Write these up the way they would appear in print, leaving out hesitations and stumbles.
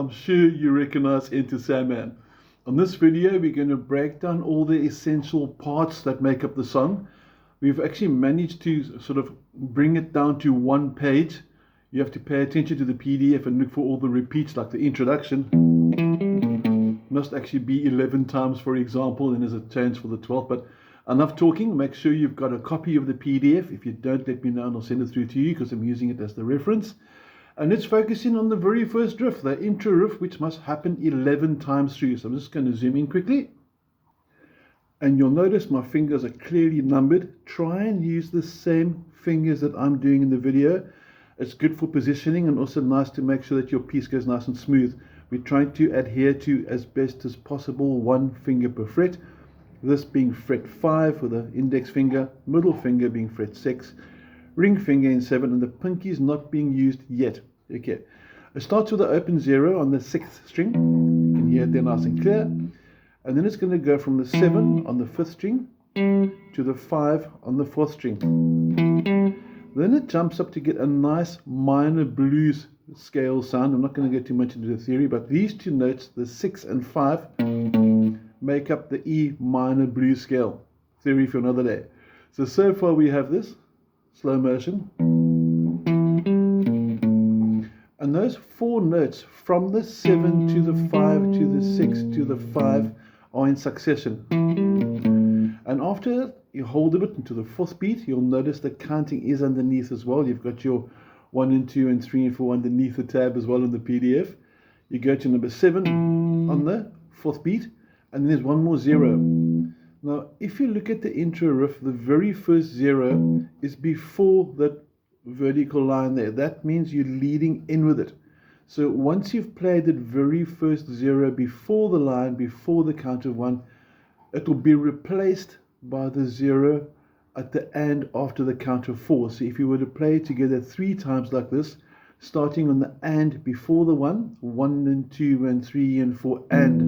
I'm sure you recognize Enter Sandman. On this video, we're going to break down all the essential parts that make up the song. We've actually managed to sort of bring it down to one page. You have to pay attention to the PDF and look for all the repeats, like the introduction. Must actually be 11 times, for example, and there's a change for the 12th. But enough talking. Make sure you've got a copy of the PDF. If you don't, let me know and I'll send it through to you because I'm using it as the reference. And let's focus in on the very first riff, the intro riff, which must happen 11 times through. So I'm just going to zoom in quickly. And you'll notice my fingers are clearly numbered. Try and use the same fingers that I'm doing in the video. It's good for positioning and also nice to make sure that your piece goes nice and smooth. We're trying to adhere to, as best as possible, one finger per fret. This being fret 5 with the index finger, middle finger being fret 6, ring finger in 7, and the pinky is not being used yet. Okay, it starts with the open 0 on the 6th string. You can hear it there nice and clear. And then it's going to go from the 7 on the 5th string to the 5 on the 4th string. Then it jumps up to get a nice minor blues scale sound. I'm not going to get too much into the theory, but these two notes, the 6 and 5, make up the E minor blues scale. Theory for another day. So far we have this slow motion. And those four notes from the 7 to the 5 to the 6 to the 5 are in succession. And after that, you hold a bit into the 4th beat. You'll notice the counting is underneath as well. You've got your 1 and 2 and 3 and 4 underneath the tab as well in the PDF. You go to number 7 on the 4th beat, and there's one more 0. Now, if you look at the intro riff, the very first 0 is before that vertical line there. That means you're leading in with it. So once you've played that very first 0 before the line, before the count of 1, it will be replaced by the 0 at the end after the count of 4. So if you were to play it together 3 times like this, starting on the and before the 1, 1 and 2 and 3 and 4 and.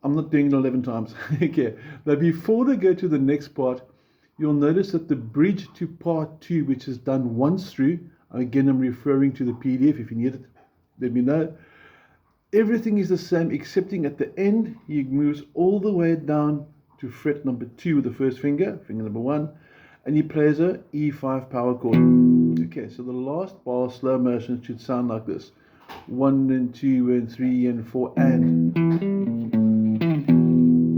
I'm not doing it 11 times. Okay. Now before they go to the next part, you'll notice that the bridge to part 2, which is done once through, again I'm referring to the PDF. If you need it, let me know. Everything is the same, excepting at the end, he moves all the way down to fret number 2 with the first finger, finger number 1, and he plays a E5 power chord. Okay, so the last bar, slow motion, should sound like this. 1 and 2 and 3 and 4 and.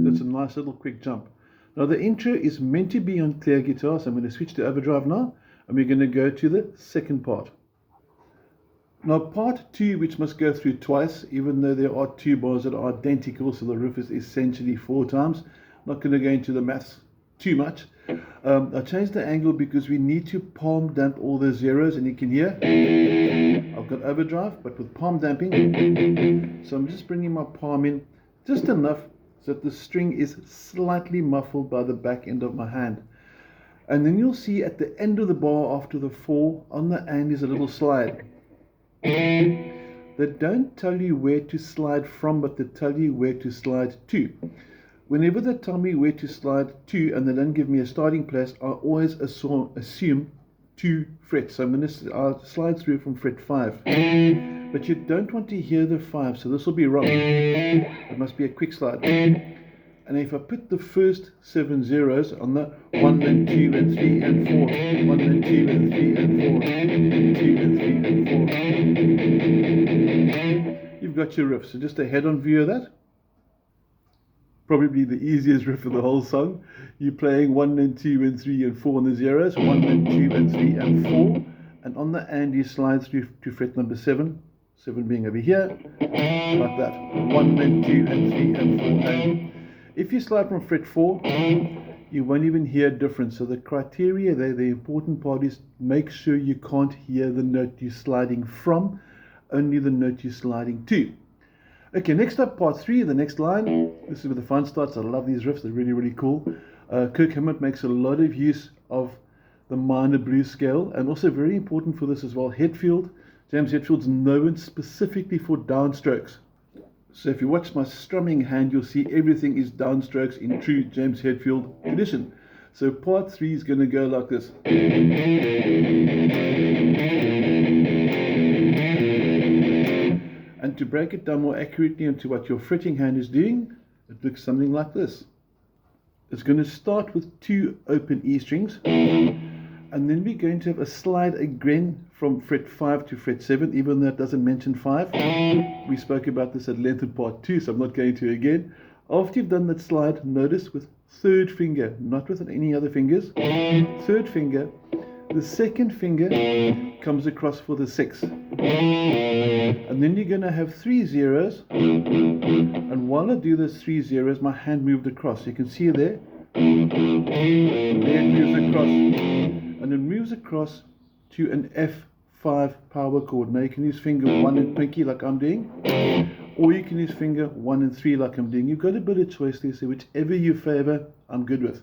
That's a nice little quick jump. Now the intro is meant to be on clear guitar, so I'm going to switch to overdrive now, and we're going to go to the second part. Now part 2, which must go through twice, even though there are 2 bars that are identical, so the riff is essentially 4 times. Not going to go into the maths too much. I changed the angle because we need to palm damp all the zeros, and you can hear I've got overdrive, but with palm damping. So I'm just bringing my palm in just enough so that the string is slightly muffled by the back end of my hand. And then you'll see at the end of the bar after the 4, on the and is a little slide. They don't tell you where to slide from, but they tell you where to slide to. Whenever they tell me where to slide to and they don't give me a starting place, I always assume 2 frets. So I'll slide through from fret 5. But you don't want to hear the 5, so this will be wrong. It must be a quick slide. And if I put the first 7 zeros on the 1 and 2 and 3 and 4, 1 and 2 and 3 and 4, 2 and 3 and 4, you've got your riff. So just a head-on view of that. Probably the easiest riff of the whole song. You're playing 1 and 2 and 3 and 4 on the zeros, 1 and 2 and 3 and 4, and on the and you slide through to fret number 7, 7 being over here, like that. 1 and 2 and 3 and 4 and. If you slide from fret 4, you won't even hear a difference. So the criteria there, the important part is make sure you can't hear the note you're sliding from, only the note you're sliding to. Okay, next up, part 3, the next line. This is where the fun starts. I love these riffs, they're really, really cool. Kirk makes a lot of use of the minor blues scale, and also very important for this as well, Hetfield. James Hetfield's known specifically for downstrokes. So if you watch my strumming hand, you'll see everything is downstrokes in true James Hetfield tradition. So part 3 is going to go like this. And to break it down more accurately into what your fretting hand is doing, it looks something like this. It's going to start with 2 open E strings, and then we're going to have a slide again from fret 5 to fret 7, even though it doesn't mention 5. We spoke about this at length in part 2, so I'm not going to again. After you've done that slide, notice with 3rd finger, not with any other fingers, 3rd finger, the 2nd finger comes across for the 6th. And then you're going to have 3 zeros, and while I do those 3 zeros, my hand moved across. You can see there, it moves across, and it moves across to an F5 power chord. Now you can use finger 1 and pinky like I'm doing, or you can use finger 1 and 3 like I'm doing. You've got a bit of choice there, so whichever you favor, I'm good with.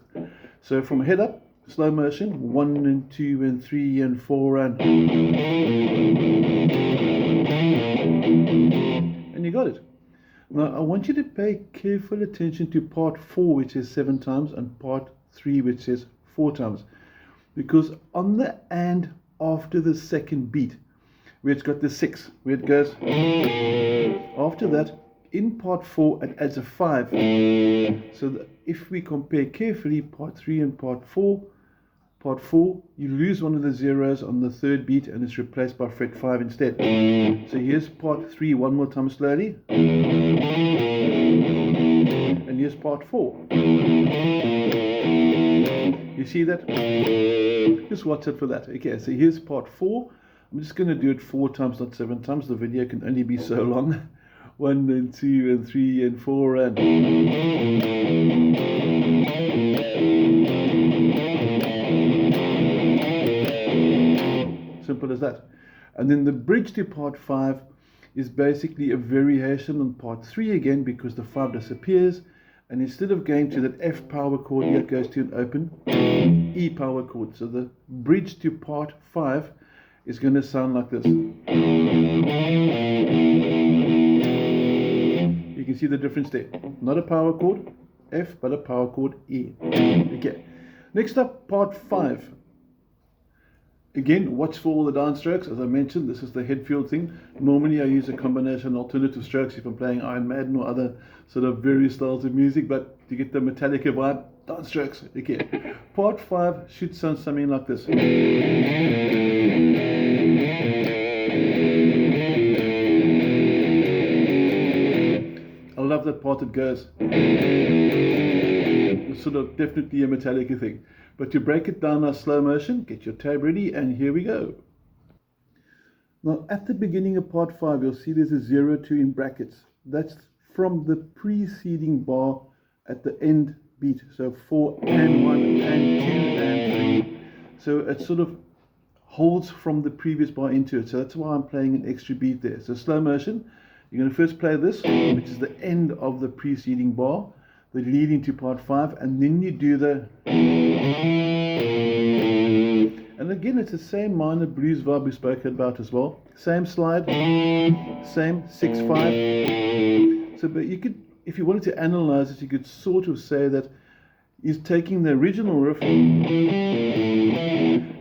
So from head up, slow motion, 1 and 2 and 3 and 4 and you got it. Now I want you to pay careful attention to part 4, which is 7 times, and part 3, which is 4 times, because on the and after the 2nd beat, where it's got the 6, where it goes, after that, in part 4 it adds a 5. So that if we compare carefully part 3 and part 4, you lose one of the zeros on the 3rd beat and it's replaced by fret 5 instead. So here's part 3 one more time slowly, and here's part 4. You see that? Just watch it for that. Okay, so here's part 4. I'm just going to do it 4 times, not 7 times. The video can only be so long. 1 and 2 and 3 and 4 and simple as that. And then the bridge to part 5 is basically a variation on part 3 again, because the 5 disappears, and instead of going to that F power chord, here it goes to an open E power chord. So the bridge to part 5 is going to sound like this. You can see the difference there. Not a power chord F, but a power chord E. Okay. Next up, part 5. Again, watch for all the down strokes. As I mentioned, this is the head feel thing. Normally I use a combination of alternative strokes if I'm playing Iron Maiden or other sort of various styles of music, but to get the Metallica vibe, down strokes. Okay. Part 5 should sound something like this. I love that part that goes. It's sort of definitely a Metallica thing. But to break it down now, slow motion, get your tab ready, and here we go. Now at the beginning of part 5, you'll see there's a 0, 2 in brackets. That's from the preceding bar at the end beat. So 4 and 1 and 2 and 3. So it sort of holds from the previous bar into it. So that's why I'm playing an extra beat there. So slow motion, you're going to first play this, which is the end of the preceding bar, the lead into part 5, and then you do the, and again it's the same minor blues vibe we spoke about as well. Same slide, same 6/5. So but you could, if you wanted to analyze it, you could sort of say that he's taking the original riff,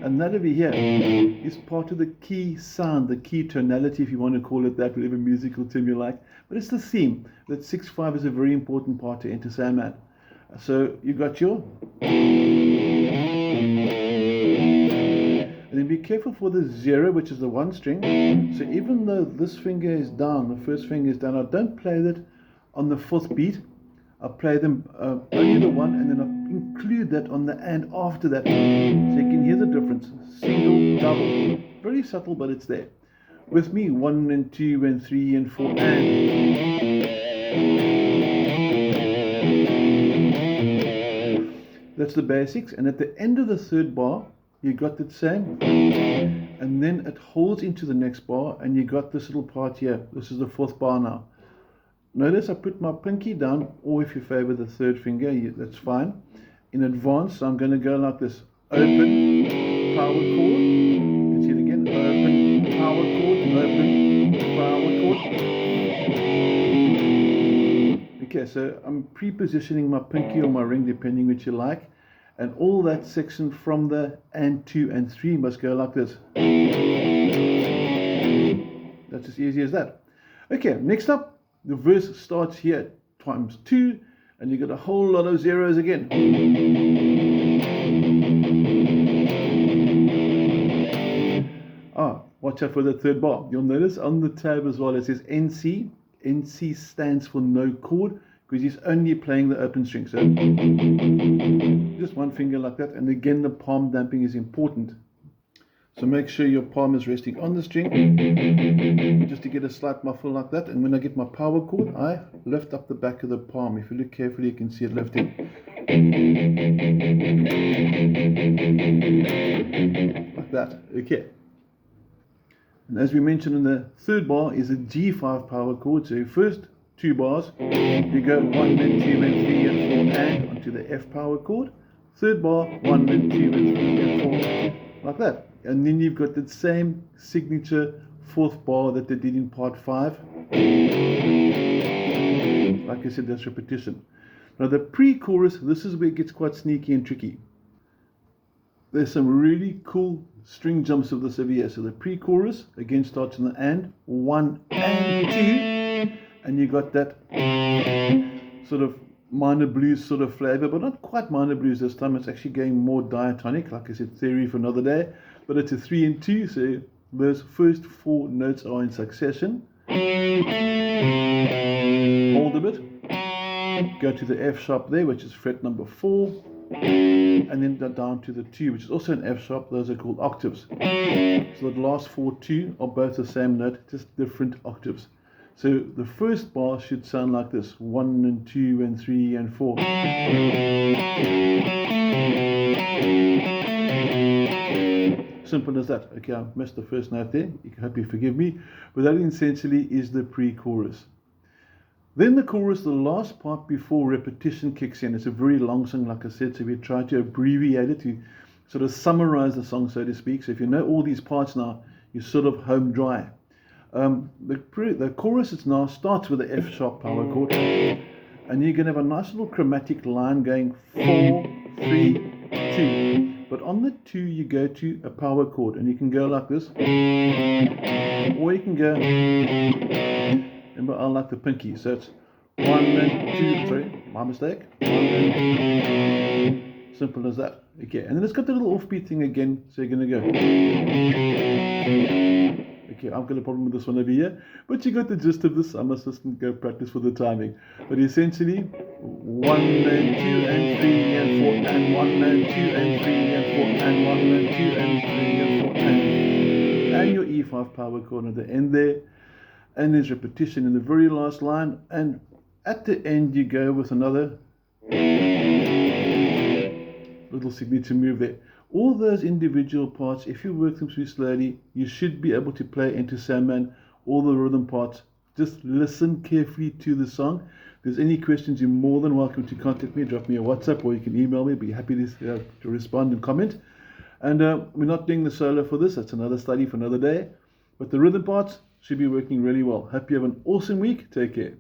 and that over here is part of the key sound, the key tonality, if you want to call it that, whatever musical term you like. But it's the theme. That 6/5 is a very important part to enter Sandman. So you got your, and then be careful for the 0, which is the 1 string. So even though this finger is down, the first finger is down, I don't play that on the 4th beat. I play them only the 1, and then I include that on the and after that. So you can hear the difference. Single, double. Very subtle, but it's there. With me, 1 and 2 and 3 and 4 and. That's the basics. And at the end of the 3rd bar, you got that same. And then it holds into the next bar, and you got this little part here. This is the 4th bar now. Notice I put my pinky down, or if you favor the 3rd finger, that's fine. In advance, I'm going to go like this. Open, power chord. You can see it again. Open, power chord, open, power chord. Okay, so I'm pre-positioning my pinky or my ring, depending which you like. And all that section from the and 2 and 3 must go like this. That's as easy as that. Okay, next up, the verse starts here times 2, and you get a whole lot of zeros again. Watch out for the third bar. You'll notice on the tab as well it says NC. NC stands for no chord, because he's only playing the open string. So just one finger like that, and again the palm damping is important. So make sure your palm is resting on the string, just to get a slight muffle like that. And when I get my power chord, I lift up the back of the palm. If you look carefully, you can see it lifting. Like that. Okay. And as we mentioned in the third bar is a G5 power chord. So first 2 bars, you go 1, then 2, then 3, and 4, and onto the F power chord. Third bar, 1, then 2, then 3, and 4, like that. And then you've got the same signature 4th bar that they did in part 5. Like I said, that's repetition. Now the pre-chorus, this is where it gets quite sneaky and tricky. There's some really cool string jumps of this over here. So the pre-chorus again starts in the and 1 and 2, and you got that sort of minor blues sort of flavor, but not quite minor blues this time. It's actually going more diatonic, like I said, theory for another day. But it's a 3 and 2, so those first 4 notes are in succession. Hold a bit, go to the F sharp there, which is fret number 4. And then down to the 2, which is also an F sharp. Those are called octaves. So the last 4 2 are both the same note, just different octaves. So the first bar should sound like this: 1 and 2 and 3 and 4. Simple as that. Okay, I missed the first note there. I hope you forgive me. But that essentially is the pre-chorus. Then the chorus, the last part before repetition kicks in. It's a very long song, like I said, so we try to abbreviate it to sort of summarize the song, so to speak. So if you know all these parts now, you're sort of home dry. The chorus now starts with the F sharp power chord, and you're going to have a nice little chromatic line going 4, 3, 2. But on the 2 you go to a power chord, and you can go like this, or you can go, remember I like the pinky, so it's 1 and 2, sorry, my mistake, 1 and 2, simple as that. Okay, and then it's got the little offbeat thing again, so you're going to go. Okay, I've got a problem with this one over here, but you got the gist of this. I must just go practice for the timing. But essentially, 1 and 2 and 3 and 4 and 1 and 2 and 3 and 4 and 1 and 2 and 3 and 4 and your E5 power chord at the end there. And there's repetition in the very last line, and at the end you go with another little signature move there. All those individual parts, if you work them through slowly, you should be able to play into Sandman, all the rhythm parts. Just listen carefully to the song. If there's any questions, you're more than welcome to contact me. Drop me a WhatsApp, or you can email me. I'll be happy to respond and comment. And we're not doing the solo for this. That's another study for another day. But the rhythm parts should be working really well. Hope you have an awesome week. Take care.